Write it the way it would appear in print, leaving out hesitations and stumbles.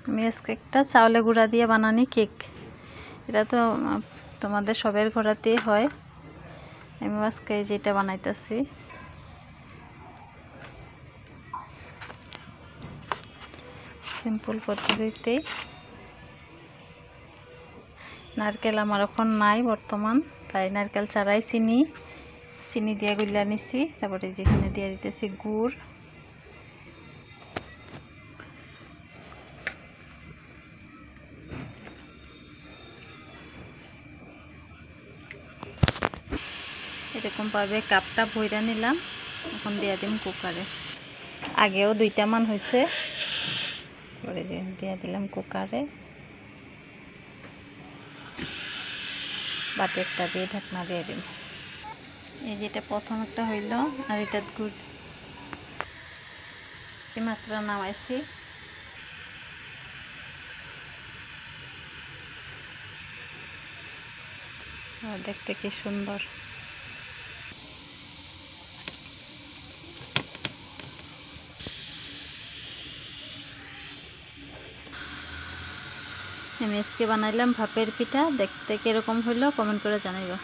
আমি আজকে একটা চাউলে গুঁড়া দিয়ে বানানি কেক। এটা তো তোমাদের সবের ঘরেতেই হয়। আমি আজকে যেটা বানাইতেছি, সিম্পল পদ্ধতিতে। নারকেল আমার এখন নাই বর্তমান, তাই নারকেল ছাড়াই চিনি দিয়ে গুলা নিছি। তারপরে যেখানে দিয়ে দিতেছি গুড়, এরকম ভাবে কাপটা ভইরা নিলাম। এখন দিয়ে দিম কুকারে। আগেও 2টা মান হয়েছে, পরে দিয়ে দিলাম কুকারে। বাটি একটা দিয়ে ঢাকনা দিয়ে দিম। এই যেটা প্রথম একটা হইল, আর এটা গুড় মাত্র নামাইছি। দেখতে কি সুন্দর। আমি আজকে বানাইলাম ভাপের পিঠা। দেখতে কিরকম হইলো কমেন্ট করে জানাইবা।